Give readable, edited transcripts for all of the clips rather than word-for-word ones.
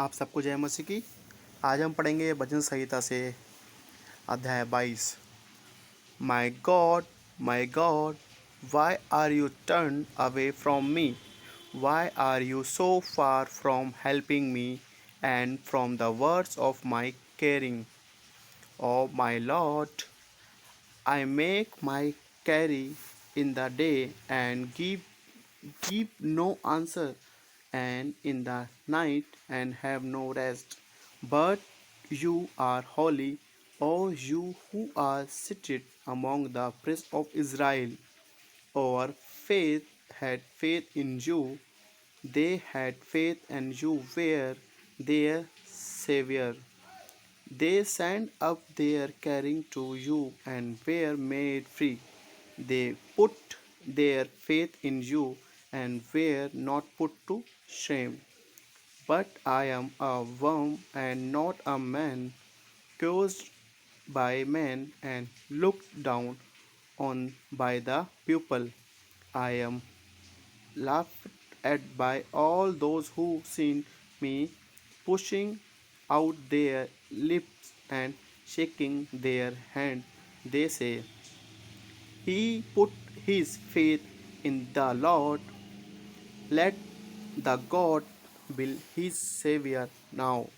आप सबको जय मसीह की। आज हम पढ़ेंगे भजन संहिता से अध्याय 22। My God, why are you turn away from me? Why are you so far from helping me and from the words of my caring? Oh my Lord, I make my carry in the day and give no answer, and in the night and have no rest. But you are holy, O you who are seated among the priests of Israel. Our faith had faith in you. They had faith, and you were their Savior. They sent up their carrying to you and were made free. They put their faith in you and were not put to shame. But I am a worm and not a man, cursed by men and looked down on by the people. I am laughed at by all those who seen me, pushing out their lips and shaking their hand. They say, he put his faith in the Lord. Let the God will his Savior now.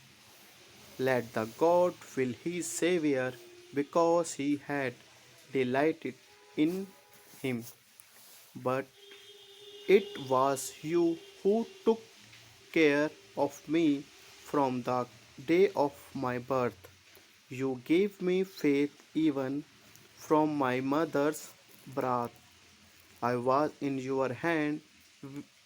Let the God will his Savior, because he had delighted in him. But it was you who took care of me from the day of my birth. You gave me faith even from my mother's breath. I was in your hand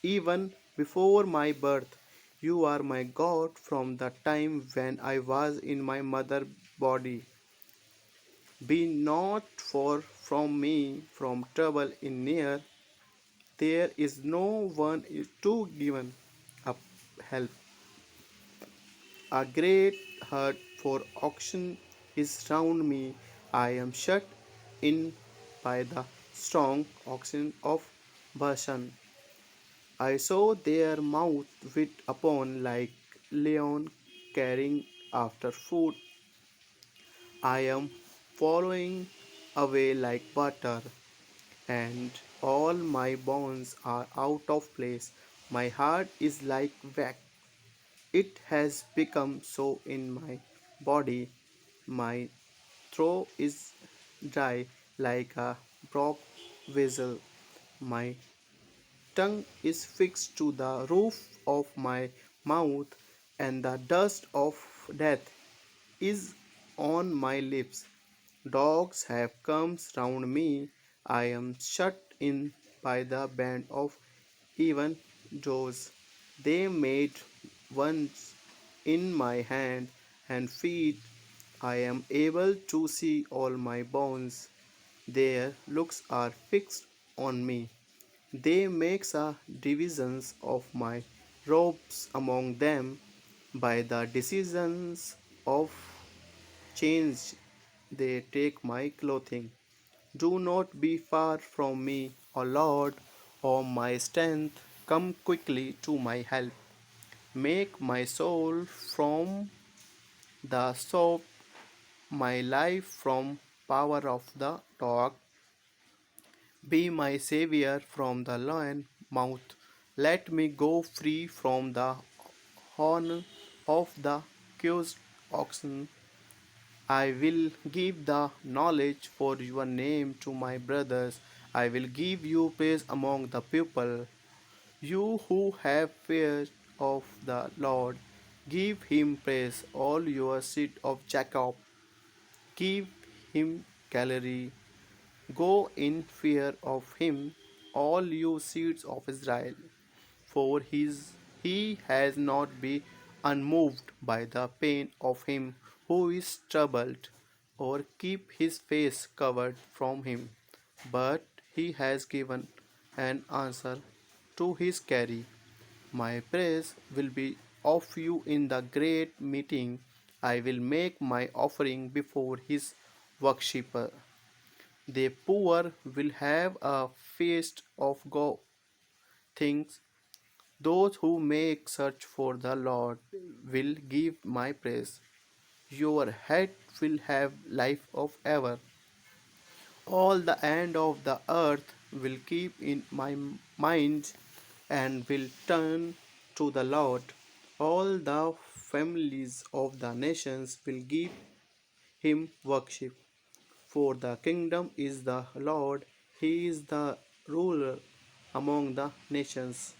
even before my birth. You are my God from the time when I was in my mother's body. Be not far from me from trouble in near. There is no one to give up help. A great herd for oxen is round me. I am shut in by the strong oxen of Bashan. I saw their mouth wit upon like lion carrying after food. I am following away like butter, and all my bones are out of place. My heart is like wax. It has become so in my body. My throat is dry like a broke vessel. My tongue is fixed to the roof of my mouth, and the dust of death is on my lips. Dogs have come round me. I am shut in by the band of even doors. They made ones in my hand and feet. I am able to see all my bones. Their looks are fixed on me. They make a divisions of my robes among them by the decisions of change. They take my clothing. Do not be far from me, O Lord, O my strength. Come quickly to my help. Make my soul from the soft, my life from power of the dog. Be my Savior from the lion mouth. Let me go free from the horn of the accused oxen. I will give the knowledge for your name to my brothers. I will give you praise among the people. You who have fear of the Lord, give him praise, all your seed of Jacob. Give him glory. Go in fear of him, all you seeds of Israel. For he has not been unmoved by the pain of him who is troubled, or keep his face covered from him, but he has given an answer to his carry. My praise will be of you in the great meeting. I will make my offering before his worshipper. The poor will have a feast of things. Those who make search for the Lord will give my praise. Your head will have life of ever. All the end of the earth will keep in my mind and will turn to the Lord. All the families of the nations will give him worship. For the kingdom is the Lord, he is the ruler among the nations.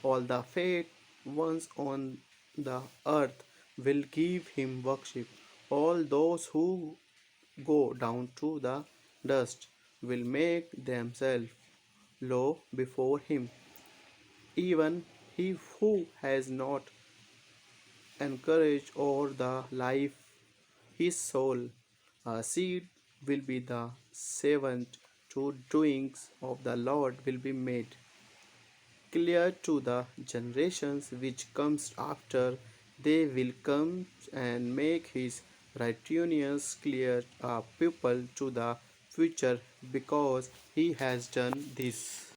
All the fat ones on the earth will give him worship. All those who go down to the dust will make themselves low before him. Even he who has not encouraged or the life his soul, a seed will be the servant to doings of the Lord will be made clear to the generations which comes after. They will come and make his righteousness clear a people to the future because he has done this.